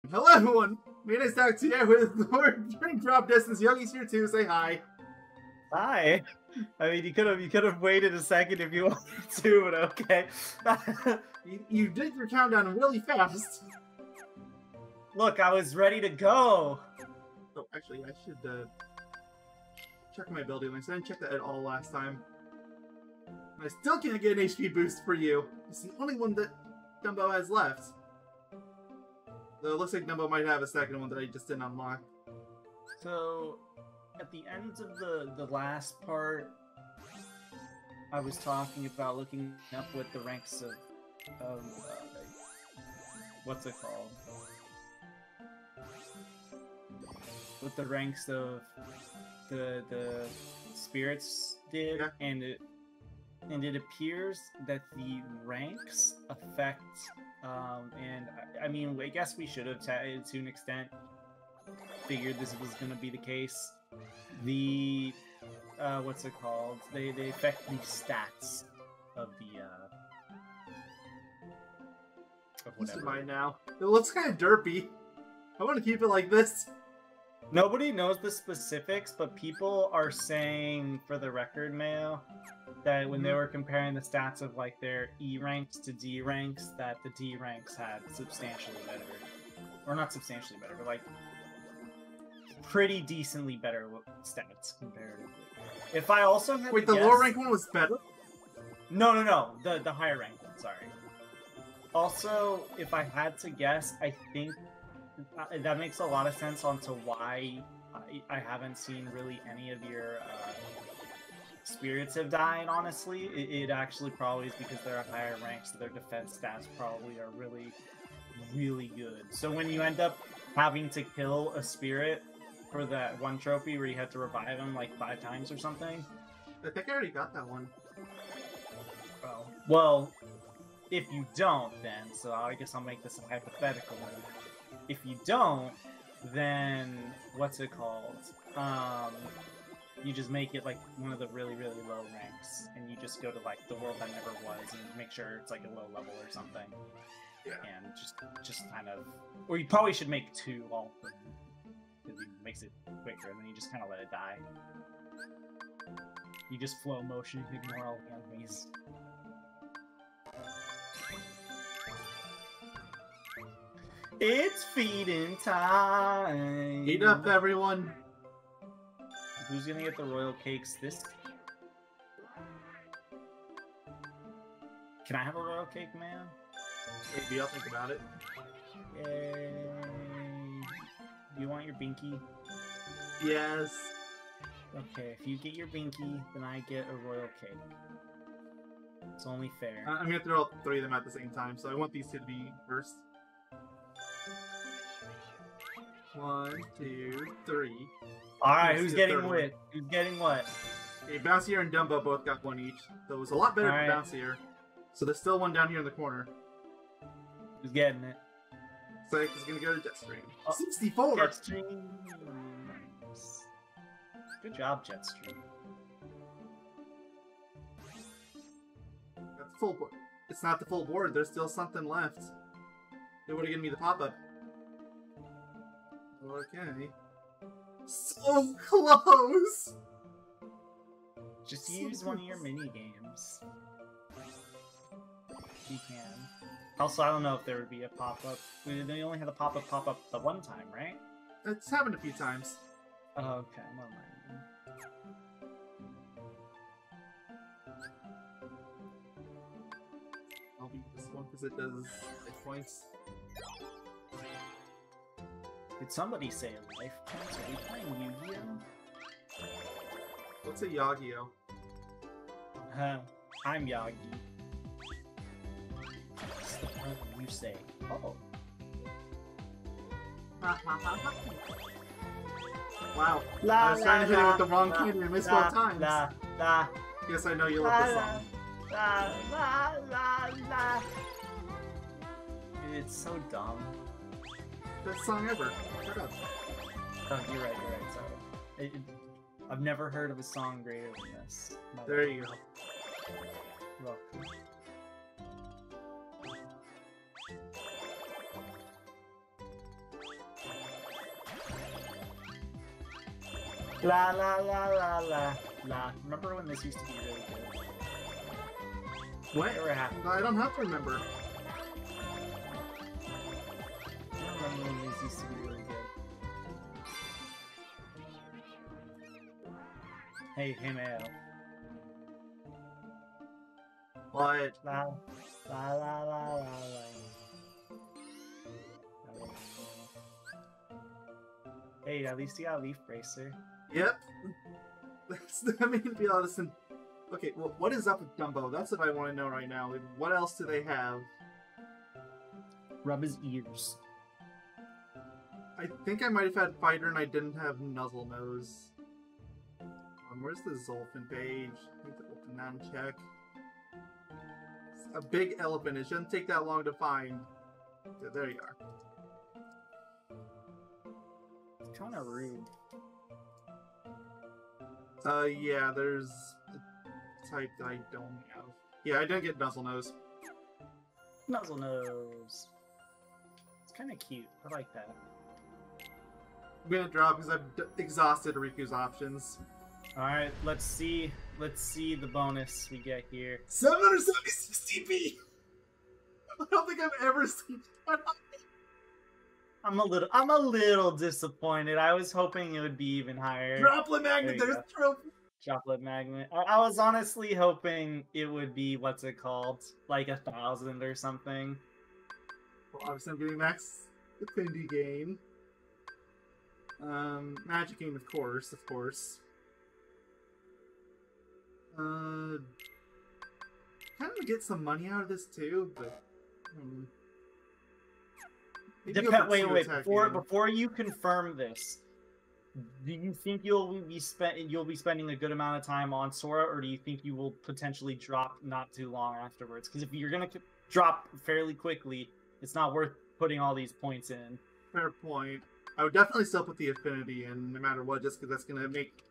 Hello everyone! Mayonnaise talk to you with more drink drop distance. Yogi's here too, say hi. Hi. I mean, you could have waited a second if you wanted to, but okay. You did your countdown really fast. Look, I was ready to go. Oh, actually, I should check my ability links. I didn't check that at all last time. I still can't get an HP boost for you. It's the only one that Dumbo has left. Though it looks like Dumbo might have a second one that I just didn't unlock. So, at the end of the last part, I was talking about looking up what the ranks of what's it called? What the ranks of the spirits did, yeah. and it appears that the ranks affect, and I mean, I guess we should have to an extent figured this was going to be the case. The what's it called? They affect the stats of the of whatever. This is mine now. It looks kind of derpy. I want to keep it like this. Nobody knows the specifics, but people are saying, for the record, Mayo, that when they were comparing the stats of like their E ranks to D ranks, that the D ranks had substantially better, or not substantially better, but like pretty decently better stats comparatively. If I also had Wait, to the lower rank one was better? No, the higher rank one. Sorry. Also, if I had to guess, I think that makes a lot of sense onto why I haven't seen really any of your spirits have died, honestly. It actually probably is because they're a higher rank, so their defense stats probably are really, really good. So when you end up having to kill a spirit for that one trophy where you had to revive him like 5 times or something... I think I already got that one. Oh. Well, if you don't, then, so I guess I'll make this a hypothetical one. If you don't, then what's it called? You just make it like one of the really, really low ranks, and you just go to like the world that never was, and make sure it's like a low level or something. Yeah. And just kind of, or you probably should make 2 all of them, because it makes it quicker, and then you just kind of let it die. You just flow motion, you ignore all the enemies. It's feeding time! Eat up, everyone! Who's gonna get the royal cakes this... Can I have a royal cake, man? Maybe I'll think about it. Yay! Do you want your binky? Yes. Okay, if you get your binky, then I get a royal cake. It's only fair. I'm gonna throw all 3 of them at the same time, so I want these 2 to be first. 1, 2, 3. Alright, who's getting what? Who's getting what? Okay, Bouncier and Dumbo both got 1 each, so it was a lot better for Bouncier. So there's still 1 down here in the corner. Who's getting it? Psych is gonna go to Jetstream. 64! Jetstream! Good job, Jetstream. That's full board. It's not the full board, there's still something left. It would have given me the pop-up. Okay. So close! Just use one of your mini games. You can. Also, I don't know if there would be a pop-up. They only had a pop-up the one time, right? It's happened a few times. Oh, okay. Never mind. I'll beat this one because it does 8 points. Did somebody say life points? Are we playing Yu-Gi-Oh? What's a Yagio? I'm Yagi. What's the part you say? Oh. Wow. I was trying to hit it with the wrong candy and missed both times. Yes, I know you love this song. It's so dumb. Best song ever. Shut up. Oh, you're right, sorry. I've never heard of a song greater than this. There you go. Look. La la la la la la. Remember when this used to be really good? What? Whatever happened? I don't have to remember. I remember when this used to be really good. Hey, Mayo. What? La la la la la la. Hey, at least you got a Leaf Bracer. Yep. That made me feel honest. Okay, well, what is up with Dumbo? That's what I want to know right now. Like, what else do they have? Rub his ears. I think I might have had Fighter and I didn't have Nuzzle Nose. Where's the Zolfin page? I need to open that and check. It's a big elephant. It shouldn't take that long to find. Yeah, there you are. It's kind of rude. Yeah, there's a type that I don't have. Yeah, I didn't get Nuzzle Nose. Nuzzle Nose. It's kind of cute. I like that. I'm gonna drop because I've exhausted Riku's options. Alright, let's see the bonus we get here. 776 TP! I don't think I've ever seen that. I'm a little disappointed. I was hoping it would be even higher. Droplet Magnet, there's trophy! Droplet Magnet. I was honestly hoping it would be, what's it called? Like 1,000 or something. Well, obviously I'm getting max Affinity Gain. Magic Gain, of course. Kind of get some money out of this too, but wait. Before you confirm this, do you think you'll be spending a good amount of time on Sora, or do you think you will potentially drop not too long afterwards? Because if you're gonna drop fairly quickly, it's not worth putting all these points in. Fair point. I would definitely still put the Affinity in, no matter what, just because that's gonna make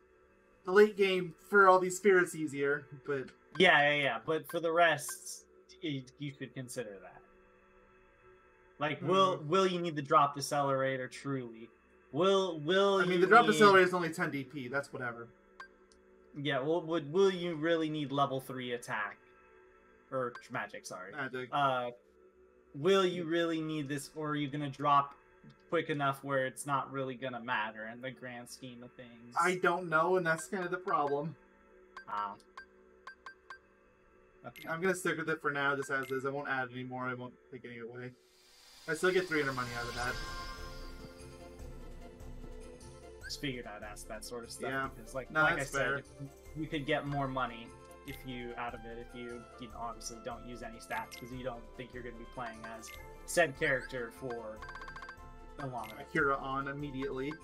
the late game for all these spirits easier. But yeah. But for the rest, you should consider that. Like, will you need the drop decelerator truly? The drop decelerator is only 10 DP. That's whatever. Yeah. Will you really need level 3 attack or magic? Sorry. Magic. Will you really need this, or are you gonna drop quick enough where it's not really gonna matter in the grand scheme of things? I don't know, and that's kind of the problem. Okay. I'm gonna stick with it for now, just as is. I won't add any more. I won't take any away. I still get 300 money out of that. Just figured I'd ask that sort of stuff, Yeah. because, like No, I fair. said, you could get more money if you obviously don't use any stats, because you don't think you're gonna be playing as said character for a long time. Akira on immediately.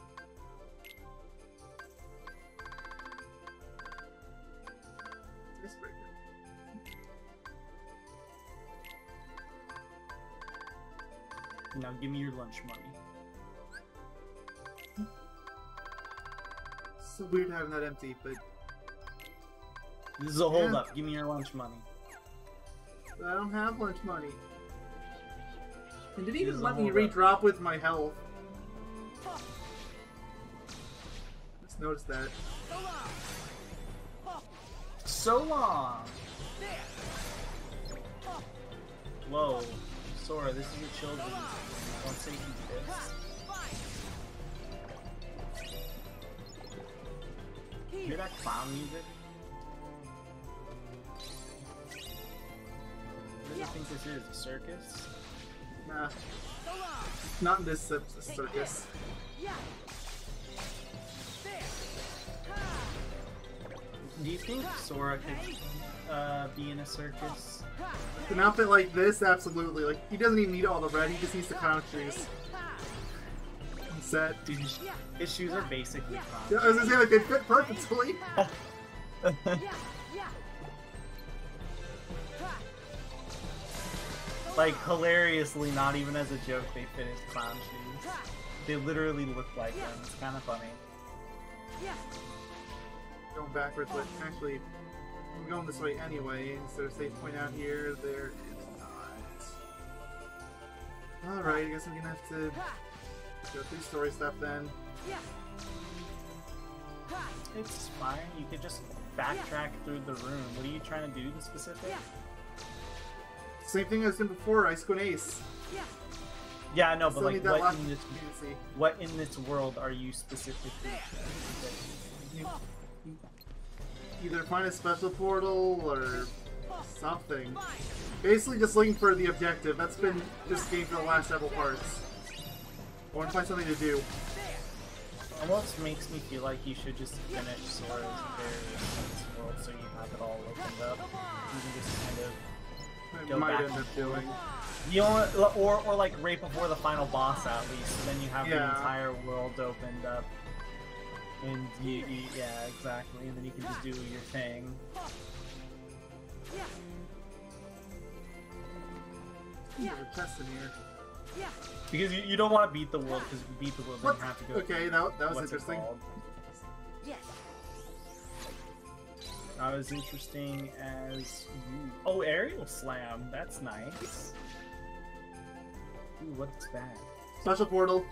Now give me your lunch money. So weird having that empty, but This is a hold up. Give me your lunch money. I don't have lunch money. And did he This even is a let me hold up. redrop with my health? Just noticed that. So long! Whoa. Sora, this is your children's game. Don't say you this. Hear that clown music? What do you think this is? A circus? Nah. Not in this circus. Do you think Sora could be in a circus? With an outfit like this, absolutely. Like, he doesn't even need all the red, he just needs the clown shoes. Set. Dude, his shoes are basically clown Yeah, I was gonna say, like, they fit perfectly. Like, hilariously, not even as a joke, they fit his clown shoes. They literally look like them. It's kind of funny. Going backwards, but actually, I'm going this way anyway. Is there a safe point out here? There is not. Alright, I guess I'm gonna have to go through story stuff then. It's fine. You could just backtrack through the room. What are you trying to do in specific? Same thing as in before, Ice Queen Ace. Yeah, I know, but Still like, need that last what in this world are you specifically either find a special portal or something. Basically just looking for the objective. That's been this game for the last several parts. I want to find something to do. Almost makes me feel like you should just finish Sora's variation of this world so you have it all opened up. You can just kind of go might back end up doing. You know, or like right before the final boss at least, so then you have the entire world opened up. And yeah, exactly, and then you can just do your thing. There's a chest in here. Because you don't want to beat the world, because if you beat the world, then you have to go. Okay, that was interesting. Not as interesting as oh, aerial slam. That's nice. Ooh, what's that? Special portal.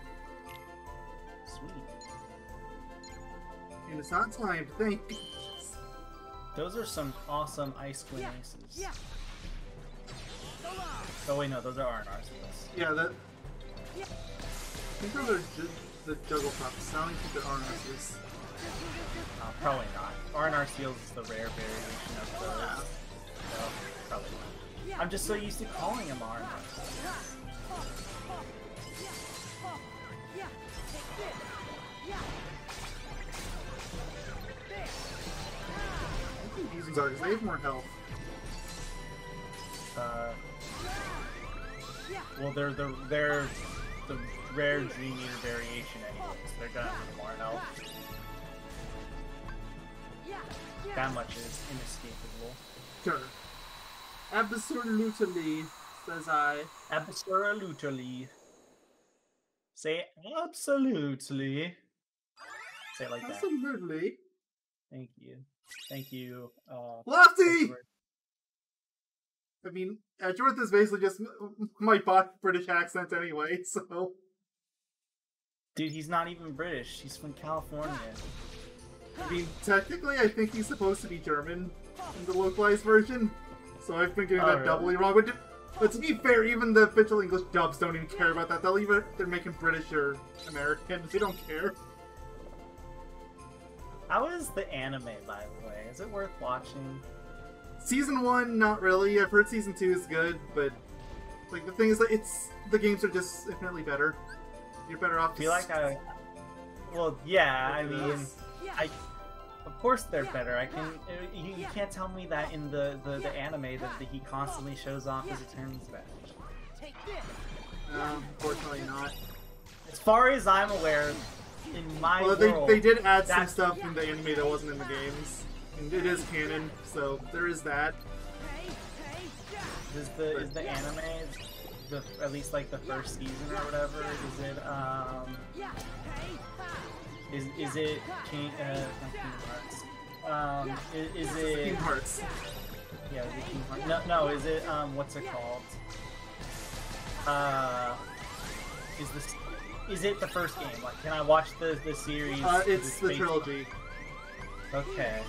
Sweet. And it's not time to think. Those are some awesome Ice Queen Aces. Oh wait, no, those are R&R skills. Yeah, that. I think those are the juggle pops. I don't think they're R&Rs. Probably not. R&R seals is the rare variation of those. So, probably not. I'm just so used to calling them R&R seals. Using Zargus, they have more health. Well, they're the rare Dream Eater variation anyways. They're gonna have more health. That much is inescapable. Sure. Absolutely, says I. Absolutely. Say absolutely. Say it like that. Absolutely. Thank you. Thank you. Lofty! I mean, Edgeworth is basically just my bot British accent anyway, so... Dude, he's not even British. He's from California. I mean, technically, I think he's supposed to be German in the localized version, so I've been getting that doubly wrong. But to be fair, even the official English dubs don't even care about that. They'll even they're making British or American. They don't care. How is the anime, by the way? Is it worth watching? Season 1, not really. I've heard Season 2 is good, but like the thing is that the games are just infinitely better. You're better off. I feel like well, yeah. I mean, of course they're better. I can. You can't tell me that in the anime that he constantly shows off his Eternals badge. Unfortunately not. As far as I'm aware, in my world, they did add some stuff in the anime that wasn't in the games. And it is canon, so there is that. Is the anime, at least like the first season or whatever, is it Kingdom Hearts? Is it Kingdom Hearts? Yeah, is it Kingdom Hearts? No, is it what's it called? Is it the first game? Like, can I watch the series? It's the trilogy. Okay.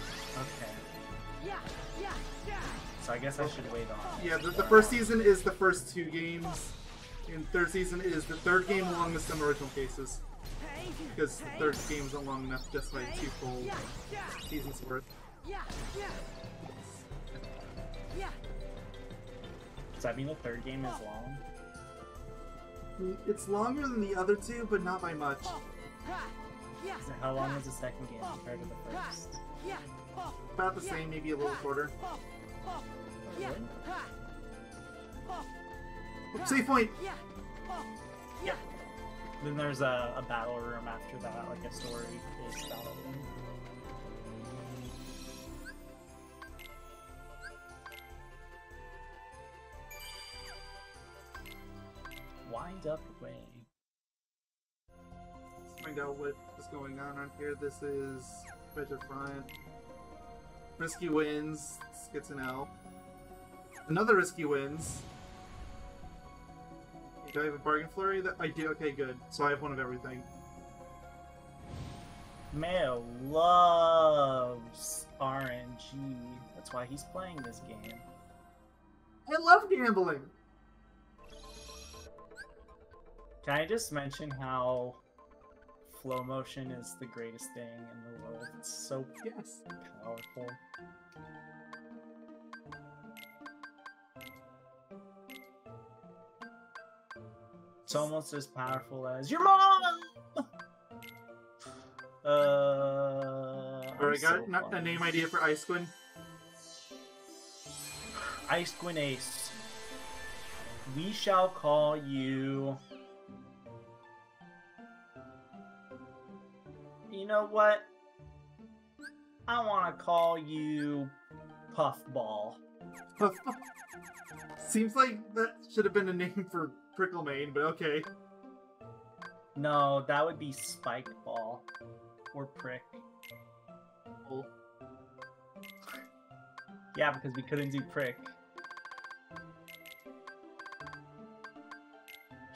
So I guess I should wait on. Yeah, the first season is the first 2 games, and third season is the 3rd game along with some original cases. Because the 3rd game isn't long enough to justify 2 full seasons worth. Does that mean the 3rd game is long? It's longer than the other 2, but not by much. So how long is the 2nd game compared to the first? About the same, maybe a little shorter. Really? Save point! Yeah. Then there's a battle room after that, like a story-based battle room. Wind up way. Let's find out what is going on here. This is Treasure Front. Risky wins. This gets an L. Another risky wins. Do I have a bargain flurry? That I do. Okay, good. So I have one of everything. Mayo loves RNG. That's why he's playing this game. I love gambling. Can I just mention how flow motion is the greatest thing in the world? It's so Yes. powerful. It's almost as powerful as your mom! Alright, got not a name idea for Ice Queen. Ice Queen Ace. We shall call you... You know what? I want to call you Puffball. Seems like that should have been a name for Pricklemane, but okay. No, that would be Spike Ball. Or Prick. Oh. Yeah, because we couldn't do Prick.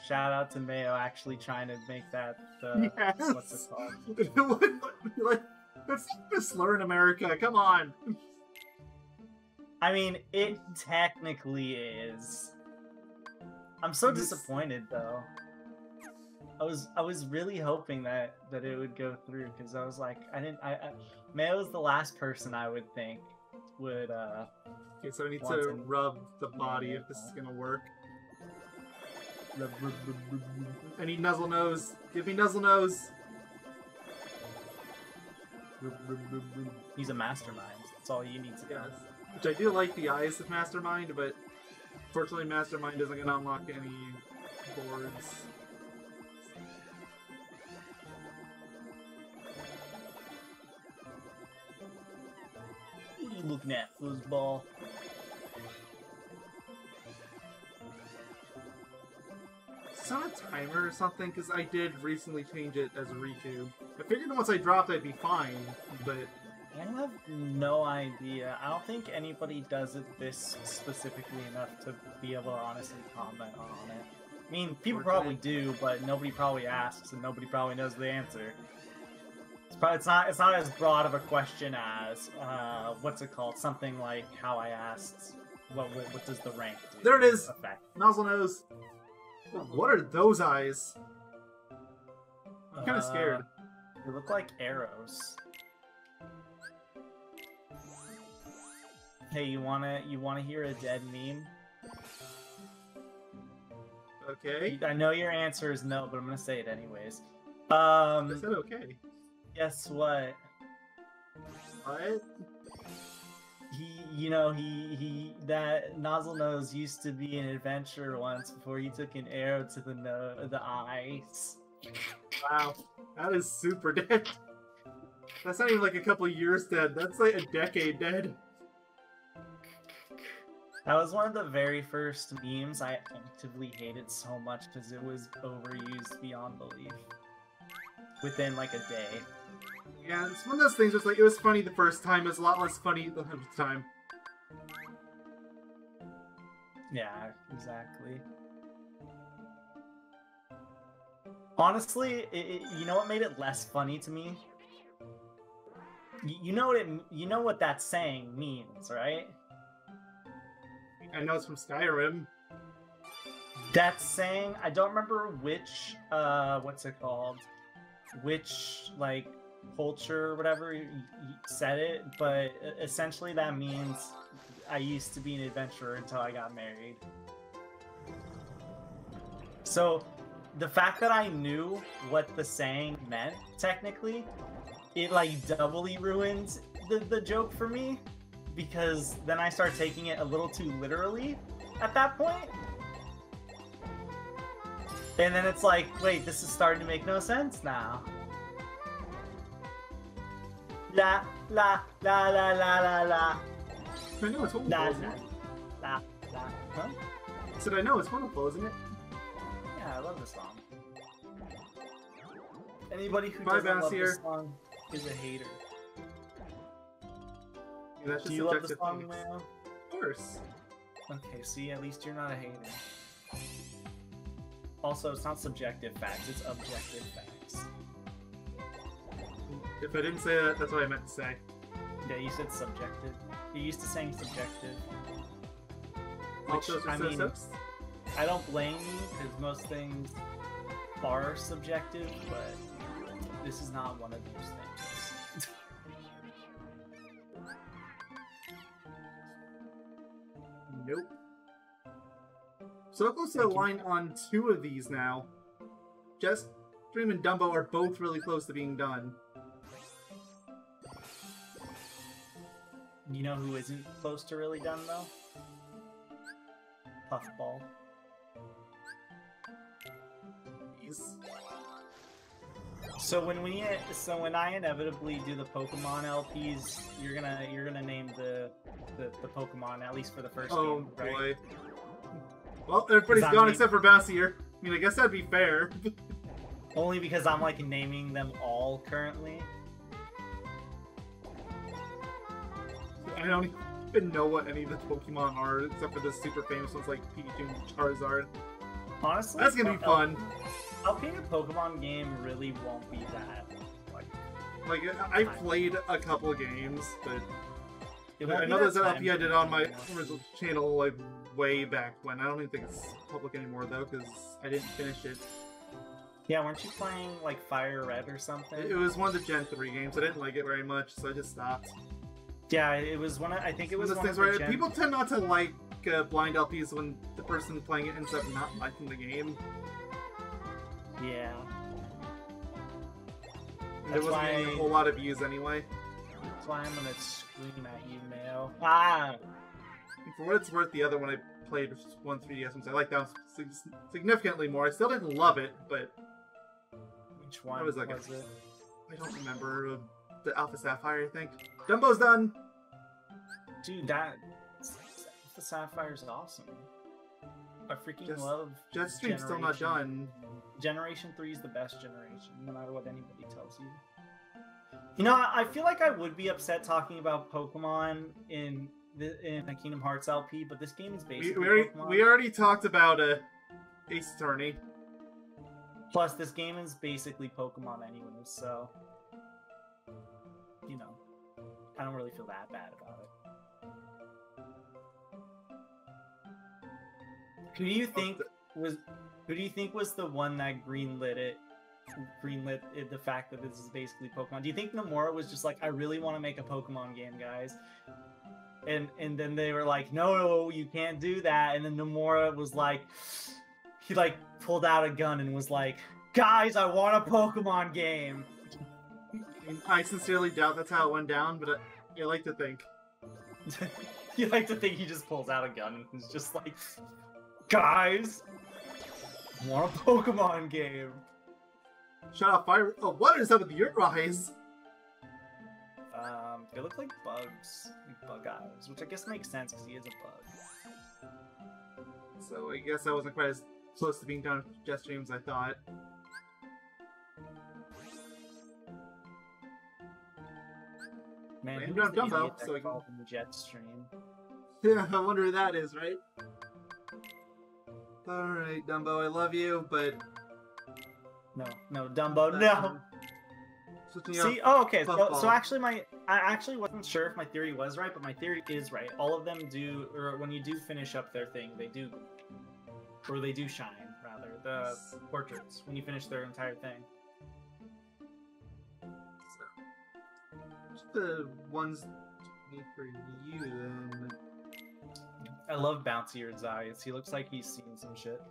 Shout out to Mayo actually trying to make that Yes. what's it called? It wouldn't like that's not a slur in America. Come on. I mean, it technically is. I'm so disappointed though. I was really hoping that it would go through because I was like Mayo was the last person I would think would Okay, so I need to rub the body if this is gonna work. I need Nuzzle Nose. Give me Nuzzle Nose. He's a mastermind. That's all you need to know. Yes. Which I do like the eyes of Mastermind, but fortunately Mastermind isn't gonna unlock any boards. What are you looking at, foosball? It's not a timer or something, because I did recently change it as a Riku. I figured once I dropped I'd be fine, but... I have no idea. I don't think anybody does it this specifically enough to be able to honestly comment on it. I mean, people probably do, but nobody probably asks, and nobody probably knows the answer. It's not as broad of a question as, what's it called? Something like how I asked, what does the rank do? There it is! Effect. Nozzle Nose! What are those eyes? I'm kind of scared. They look like arrows. Hey, you wanna hear a dead meme? Okay. I know your answer is no, but I'm gonna say it anyways. I said okay. Guess what? What? That Nozzle Nose used to be an adventurer once before he took an arrow to the eyes. Wow, that is super dead. That's not even like a couple years dead. That's like a decade dead. That was one of the very first memes I actively hated so much because it was overused beyond belief. Within like a day. Yeah, it's one of those things where it's like, it was funny the first time, it was a lot less funny the 100th time. Yeah, exactly. Honestly, you know what made it less funny to me? You know what that saying means, right? I know it's from Skyrim. That saying, I don't remember which, what's it called? Which, like, culture or whatever said it, but essentially that means I used to be an adventurer until I got married. So, the fact that I knew what the saying meant, technically, it, like, doubly ruins the joke for me, because then I start taking it a little too literally at that point. And then it's like, wait, this is starting to make no sense now. La, la, la, la, la, la, la. I know it's wonderful, La, isn't la, it? la, la. Huh? I said I know it's wonderful, isn't it? Yeah, I love this song. Anybody who Bye, doesn't love Bassier. this song is a hater. Yeah, that's just Do you love the subjective song, things. man? Of course. Okay, see, at least you're not a hater. Also, it's not subjective facts, it's objective facts. If I didn't say that, that's what I meant to say. Yeah, you said subjective. You're used to saying subjective. Which, Also, I mean, I don't blame you, because most things are subjective, but this is not one of those things. Nope. So close to the line on 2 of these now. Just Dream and Dumbo are both really close to being done. You know who isn't close to really done, though? Puffball. So when I inevitably do the Pokemon LPs, you're gonna name the Pokemon, at least for the first game, right? Boy. Well, everybody's gone except for Bassier. I mean, I guess that'd be fair. Only because I'm like naming them all currently. I don't even know what any of the Pokemon are, except for the super famous ones like Pikachu and Charizard. Honestly, that's gonna be fun. LPing a Pokemon game really won't be that. Like I played a couple of games, but I know there's an LP I did on my original channel like way back when. I don't even think it's public anymore though, because I didn't finish it. Yeah, weren't you playing like Fire Red or something? It was one of the Gen 3 games. I didn't like it very much, so I just stopped. Yeah, it was one of, I think it was one of those things where people tend not to like blind LPs when the person playing it ends up not liking the game. Yeah. There wasn't a whole lot of views anyway. That's why I'm gonna scream at you, Mayo. Ah! For what it's worth, the other one I played was one 3DS one, so I liked that one significantly more. I still didn't love it, but... Which one was it? I don't remember. The Alpha Sapphire, I think. Dumbo's done! Dude, Alpha Sapphire's awesome. I freaking love Jetstream's still not done. Generation 3 is the best generation, no matter what anybody tells you. You know, I feel like I would be upset talking about Pokemon in a Kingdom Hearts LP, but this game is basically Pokemon. We already talked about Ace Attorney. Plus, this game is basically Pokemon anyway, so... You know, I don't really feel that bad about it. Who do you think was the one that greenlit the fact that this is basically Pokemon? Do you think Nomura was just like, I really want to make a Pokemon game, guys? And then they were like, no, you can't do that. And then Nomura was like, he like pulled out a gun and was like, guys, I want a Pokemon game. I sincerely doubt that's how it went down, but I like to think. You like to think he just pulls out a gun and is just like, guys, I want a Pokemon game. Shut up, fire! Oh, what is up with your eyes? They look like bugs, like bug eyes, which I guess makes sense because he is a bug. So I guess I wasn't quite as close to being done with Jetstream as I thought. Man, I'm down Dumbo, so I can... in the Jetstream. Yeah, I wonder who that is, right? Alright, Dumbo, I love you, but... No, Dumbo, no! See, oh, okay, so actually I actually wasn't sure if my theory was right, but my theory is right. All of them do, or when you do finish up their thing, they do shine, rather, the portraits, when you finish their entire thing. The ones for you, then. I love Bouncy Ear's eyes. He looks like he's seen some shit.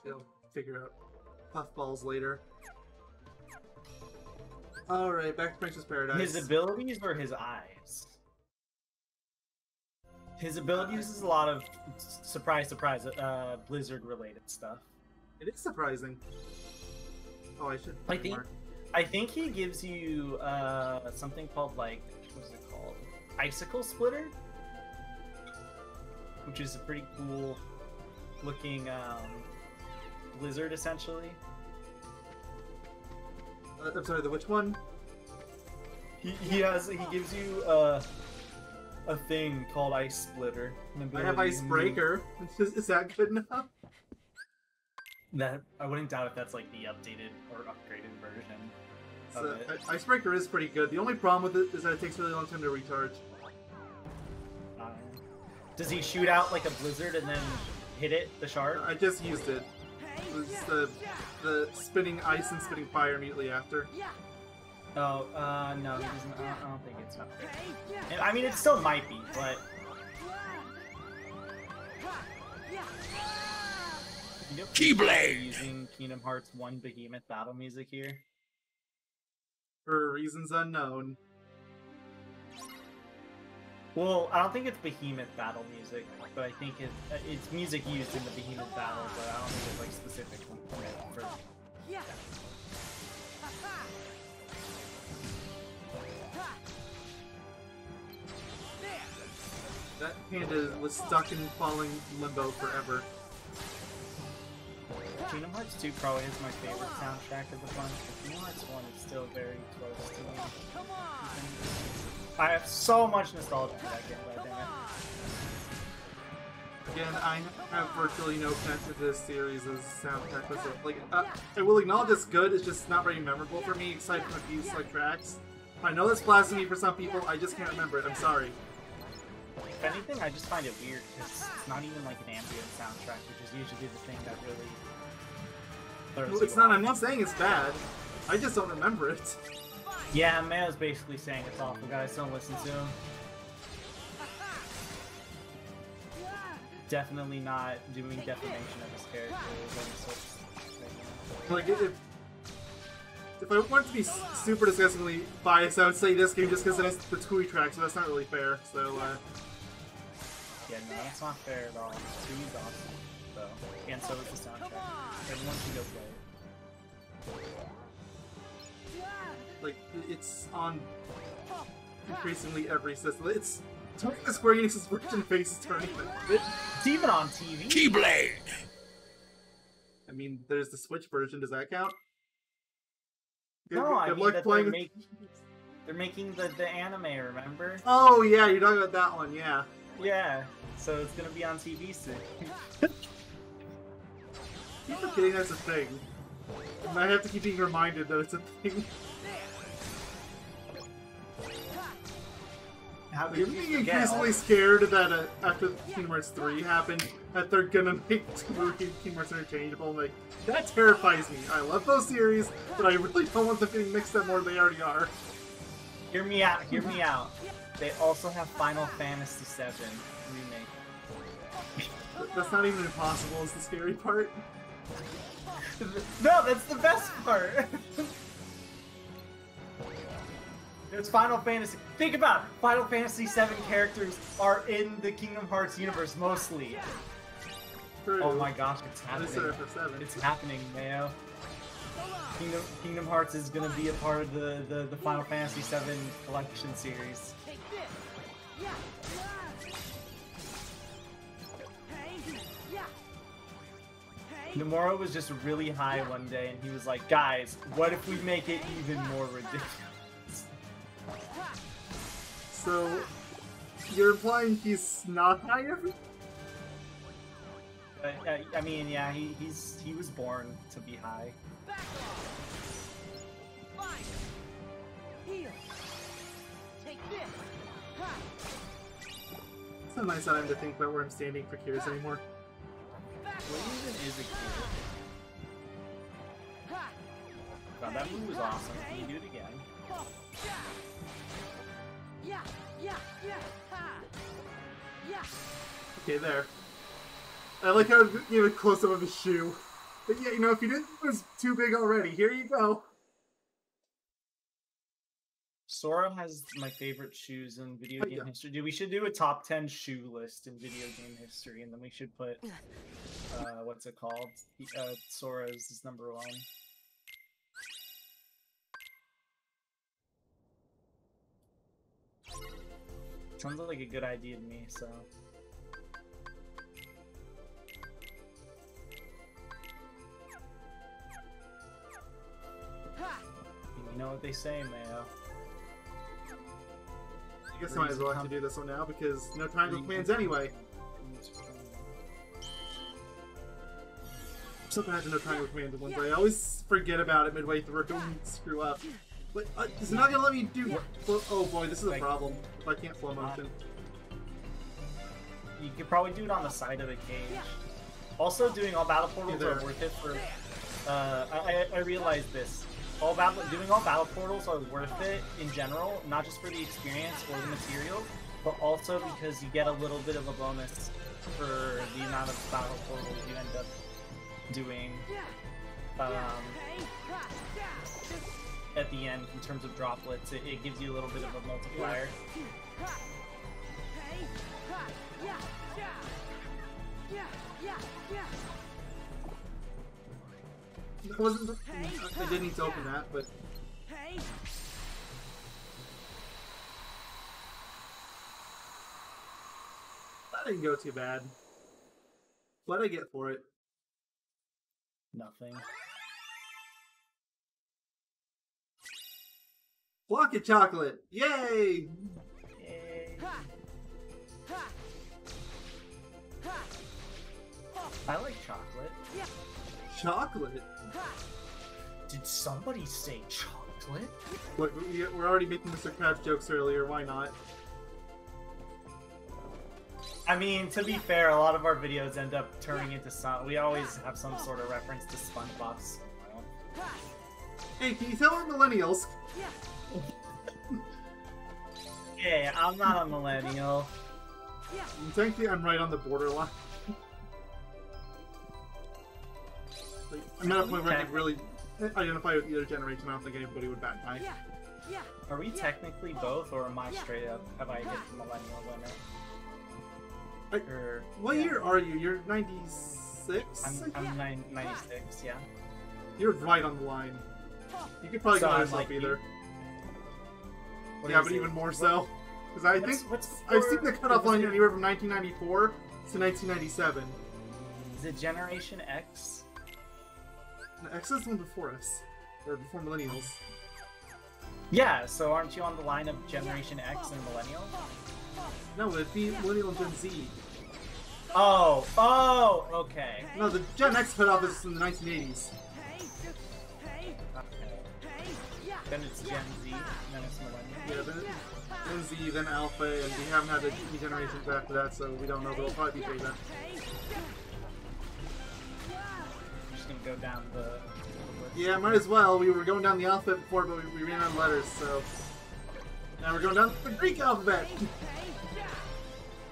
I'll figure out puffballs later. Alright, back to Princess Paradise. His abilities or his eyes? His abilities is a lot of surprise, Blizzard-related stuff. It is surprising. Oh, I should. I think he gives you something called, like, what's it called? Icicle Splitter? Which is a pretty cool looking blizzard, essentially. I'm sorry, the which one? He gives you a thing called Ice Splitter. I have Icebreaker. Is that good enough? That I wouldn't doubt if that's like the updated or upgraded version of So, it. Icebreaker is pretty good. The only problem with it is that it takes a really long time to recharge. Does he shoot out like a blizzard and then hit it, the shard? I just used it. It was the spinning ice and spinning fire immediately after. Oh, no, he doesn't. I don't think it's up there. And, I mean, it still might be, but. Keyblade! Using Kingdom Hearts 1 Behemoth battle music here. For reasons unknown. Well, I don't think it's Behemoth battle music, but I think it's music used in the Behemoth battle, but I don't think it's like specifically meant for. That panda was stuck in falling limbo forever. Kingdom Hearts 2 probably is my favorite soundtrack of the bunch, but Kingdom Hearts 1 is still very close to me. I have so much nostalgia for that game, goddammit. Again, I have virtually no connection to this series as soundtrack. So, like, I will acknowledge it's good, it's just not very memorable for me, aside from a few select tracks. I know that's blasphemy for some people, I just can't remember it, I'm sorry. If anything, I just find it weird, because it's not even like an ambient soundtrack, which is usually the thing that really... Well, it's not, I'm not saying it's bad, I just don't remember it. Yeah, Mayo's basically saying it's awful, guys, don't listen to him. Definitely not doing defamation of his character. Like, if I want to be super disgustingly biased, I would say this game just because it has the Tui track, so that's not really fair, so, Yeah, no, that's not fair at all. Tui's awesome, though. And so is the soundtrack. Everyone should go play it. like, it's on increasingly every system. It's the Square Enix's version faces tournament. It's even on TV. Keyblade! I mean, there's the Switch version, does that count? No, I mean that playing... they're making the anime, remember? Oh yeah, you're talking about that one, yeah. Yeah, so it's gonna be on TV soon. Keep forgetting that's a thing. And I have to keep being reminded that it's a thing. I'm being increasingly scared that after Kingdom Hearts 3 happened, that they're gonna make Kingdom Hearts interchangeable. Like, that terrifies me. I love those series, but I really don't want them getting mixed up more than they already are. Hear me out, hear me out. They also have Final Fantasy VII Remake. That's not even impossible, is the scary part. No, that's the best part! There's Final Fantasy. Think about it. Final Fantasy VII characters are in the Kingdom Hearts universe mostly. True. Oh my gosh, it's happening. FF7. It's happening, Mayo. Kingdom Hearts is gonna be a part of the Final Fantasy VII collection series. Nomura was just really high one day and he was like, guys, what if we make it even more ridiculous? So, you're implying he's not high every? I mean, yeah, he was born to be high. It's a nice time to think about where I'm standing for Cures anymore. What even is a cure? God, that move was awesome. Can you do it again? Okay, there. I like how it gave a close-up of his shoe. But yeah, you know, if you didn't think it was too big already, here you go. Sora has my favorite shoes in video game history. We should do a top 10 shoe list in video game history, and then we should put, what's it called? Sora's is number 1. Sounds like a good idea to me, so... You know what they say, Mayo. I guess I might as well have to do this one now, because no triangle commands anyway. so bad to know triangle command at once. I always forget about it midway through and screw up. But it's not gonna let me do. Oh boy, this is a problem. If I can't slow motion. You could probably do it on the side of the cage. Also, doing all battle portals are worth it for. I realized this. Doing all battle portals are worth it in general, not just for the experience or the materials, but also because you get a little bit of a bonus for the amount of battle portals you end up doing at the end in terms of droplets. It gives you a little bit of a multiplier. That wasn't. I did need to open that, but. That didn't go too bad. What did I get for it? Nothing. Block of chocolate! Yay! Yay. I like chocolate. Chocolate? Did somebody say chocolate? Look, we're already making Mr. Krabs jokes earlier, why not? I mean, to be fair, a lot of our videos end up turning into some. We always have some sort of reference to SpongeBob. So hey, can you tell we're millennials? hey, I'm not a millennial. Technically, I'm right on the borderline. Like, I'm at a point where I can really identify with either generation. I don't think anybody would bat an eye. Are we technically both, or am I straight up? Have I hit the millennial limit? What year are you? You're 96? I'm 96, yeah. You're right on the line. You could probably call yourself either. Yeah, but even more so. Because I think I've seen the cutoff line anywhere from 1994 to 1997. Is it Generation X? No, X is the one before us. Or before millennials. Yeah, so aren't you on the line of Generation X and Millennial? No, it'd be Millennial and Gen Z. Oh, okay. No, the Gen X cutoff is in the 1980s. Okay. Then it's Gen Z, and then it's Millennial. Yeah, then Gen Z, then Alpha, and we haven't had any generations after that, so we don't know, but it'll probably be Beta. I'm just gonna go down the list. Yeah, might as well. We were going down the alphabet before, but we ran out of letters, so... Now we're going down the Greek alphabet!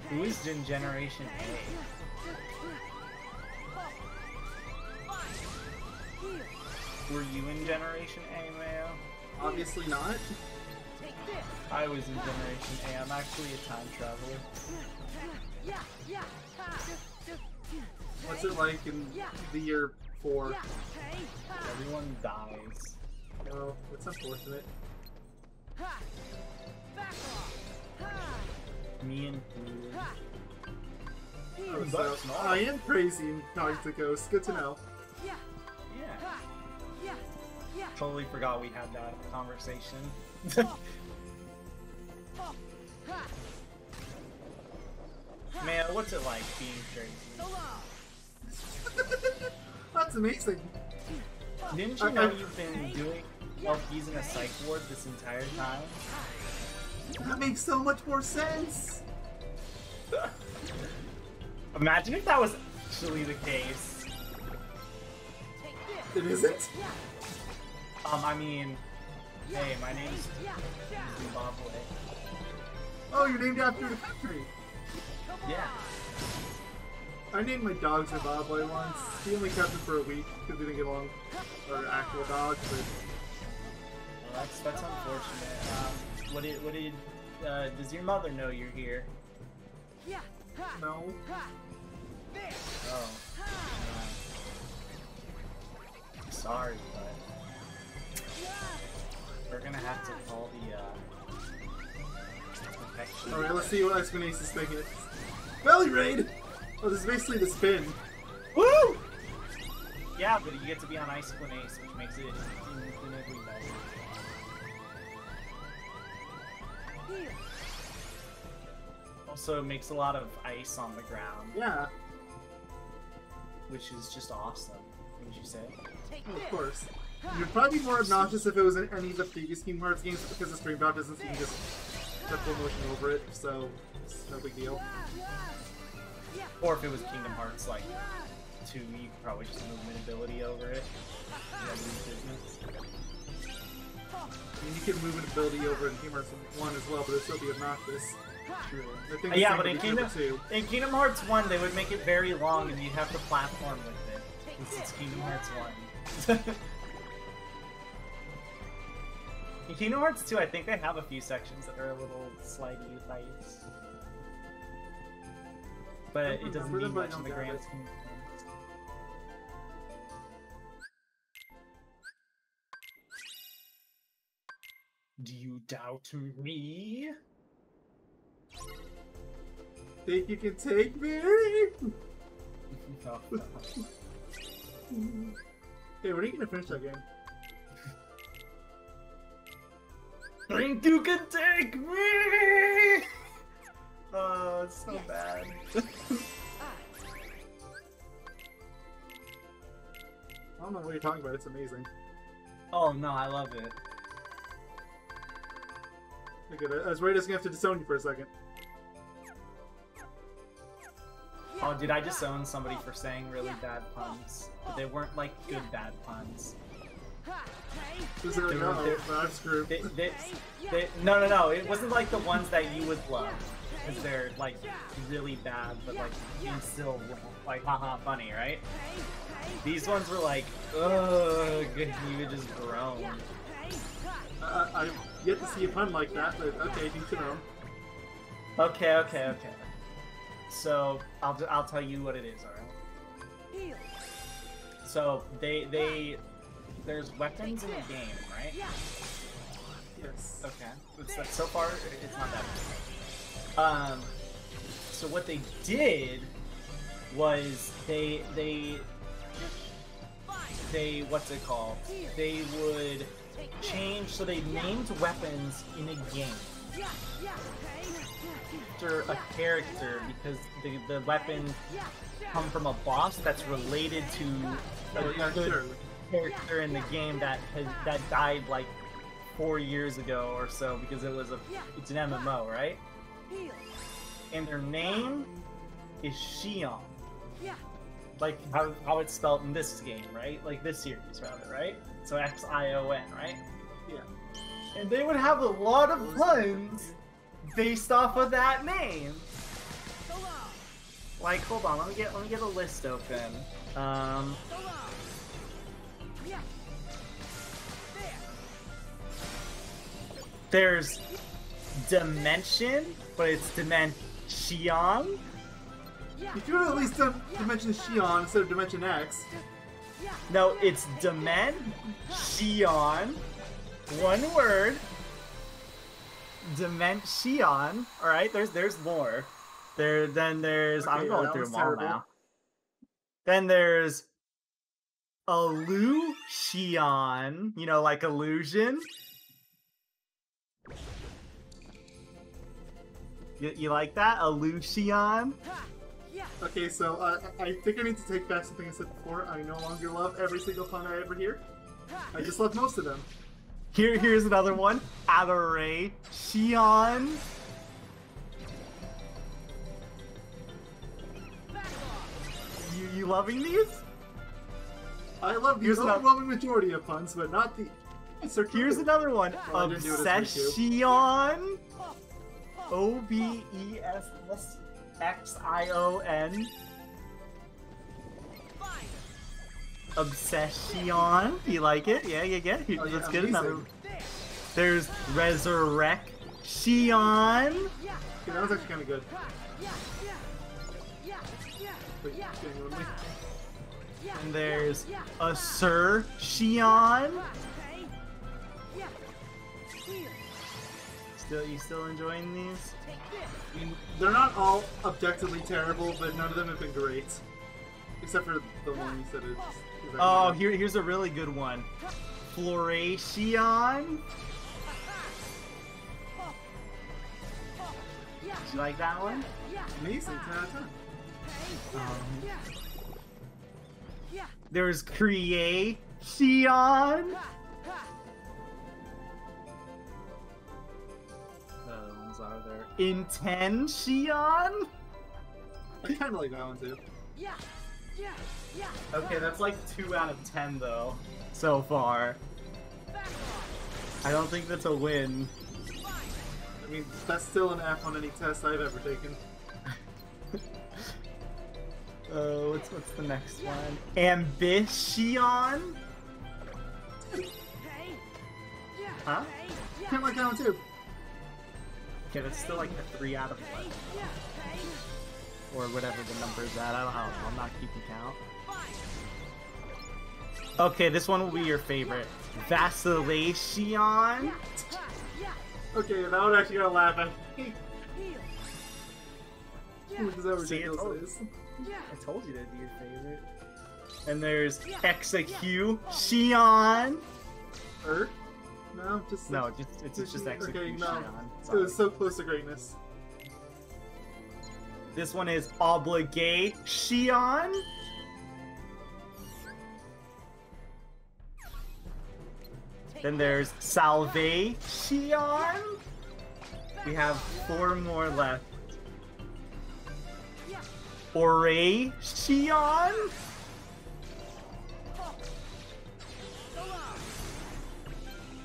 Who is in Generation A? Were you in Generation A, Mayo? Obviously not. I was in Generation A. I'm actually a time traveler. What's it like in the year 4? Everyone dies. Oh, that's unfortunate. Me and Blue. Oh, so I am crazy and talking to ghosts. Good to know. Yeah. Totally forgot we had that conversation. Man, what's it like being crazy? That's amazing. Didn't you know you've been doing LPs in a psych ward this entire time? That makes so much more sense. Imagine if that was actually the case. It isn't? I mean, hey, my name's Zimbabwe. Oh, you're named after the country. Yeah. I named my dog Zimbabwe once. He only kept it for a week because we didn't get along with our actual dog, but... Well, that's unfortunate. Does your mother know you're here? No. Oh. Sorry, but we're gonna have to call the Prophexion. Alright, let's see what Mayonnaise is thinking. Belly raid! Oh, this is basically the spin. Woo! Yeah, but you get to be on Ice Mayonnaise, which makes it infinitely better. Also, it makes a lot of ice on the ground. Yeah. Which is just awesome. Did you say? Oh, of course. You'd probably be more obnoxious if it was in any of the previous Kingdom Hearts games because the stream dot doesn't seem to just put full motion over it, so it's no big deal. Or if it was Kingdom Hearts like 2, you could probably just movement ability over it. Business. I mean, you can move an ability over in Kingdom Hearts 1 as well, but it'd still be obnoxious. True. Yeah, but in Kingdom Hearts 1, they would make it very long and you'd have to platform with it. Since it's Kingdom Hearts 1. In Kingdom Hearts 2, I think they have a few sections that are a little slidey fights. But it doesn't mean much in the grand scheme of things. Do you doubt me? Think you can take me? No. Hey, when are you gonna finish that game? Think you can take me! Oh, it's so bad. I don't know what you're talking about, it's amazing. Oh no, I love it. Okay, I was worried I was gonna have to disown you for a second. Oh, did I disown somebody for saying really bad puns? But they weren't like good bad puns. No, it wasn't like the ones that you would love. Because they're like really bad, but like still like haha funny, right? These ones were like, ugh, you would just groan. I've yet to see a pun like that, but okay, need to know. Okay. So I'll tell you what it is, alright? So there's weapons in the game, right? Yes. Okay. So far, it's not that bad. So what they did was they what's it called? They would change, so they named weapons in a game after a character because the weapons come from a boss that's related to a good character in the game that died like 4 years ago or so because it's an MMO, right? And their name is Xion. Like how it's spelled in this game, right? Like this series, rather, right? So Xion, right? Yeah. And they would have a lot of puns based off of that name. Like, hold on, let me get a list open. There's Dimension, but it's Dimension. You could have at least done Dimension Xion instead of Dimension X. No, it's Dimension. One word. Dimension. Alright, there's more. Then there's Okay, I'm going through them all terrible. now. Then there's Illusion, you know, like illusion. You like that? Illusion? Okay, so I think I need to take back something I said before. I no longer love every single pun I ever hear. I just love most of them. Here's another one. Adoration. You loving these? I love the overwhelming majority of puns, but not the... Here's another one. Well, Obsession. Obsession. Obsession. You like it? Yeah, you get it. Let's get another. There's Resurrection. Yeah, that was actually kind of good. Wait, and there's Assertion. You still enjoying these? I mean, they're not all objectively terrible, but none of them have been great. Except for the one you said is oh, here's a really good one. Floration. Did you like that one? Amazing, 10 out of 10. There's Creation. Other ones are there. Intention. I kind of like that one too. Okay, that's like 2 out of 10 though, so far. I don't think that's a win. I mean, that's still an F on any test I've ever taken. What's the next one? Ambition? Huh? Kind of like that one too. Okay, that's still like a 3 out of 11. Or whatever the number's at. I don't know. I'm not keeping count. Okay, this one will be your favorite. Vacillation? Okay, that one actually gonna laugh at me. Because that ridiculous it is. I told you that'd be your favorite. And there's Execution. No, just No, it's just Execution. Okay, no. It was so close to greatness. This one is Obligation. Then there's Salvation. We have 4 more left. Oration.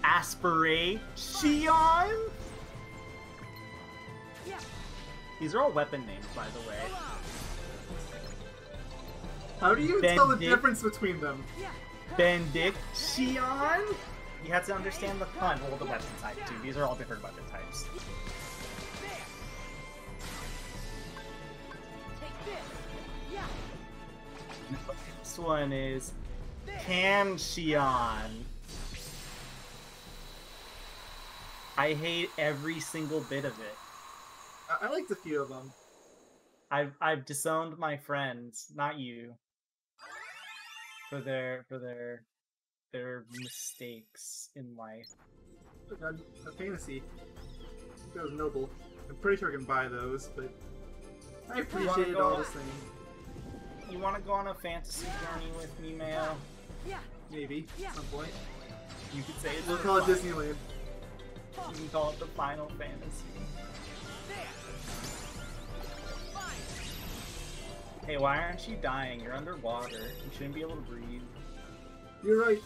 Aspiration. These are all weapon names, by the way. How do you tell the difference between them? Benediction. You have to understand the pun. Well, the weapon type too. These are all different weapon types. This one is Pantheon. I hate every single bit of it. I liked a few of them. I've disowned my friends, not you, for their mistakes in life. A fantasy. That was noble. I'm pretty sure I can buy those, but I appreciate it all the same. You want to go on a fantasy journey with me, Mayo? Maybe, at some point. You could say it's We'll call it Disneyland. You can call it the Final Fantasy. Hey, why aren't you dying? You're underwater. You shouldn't be able to breathe. You're right.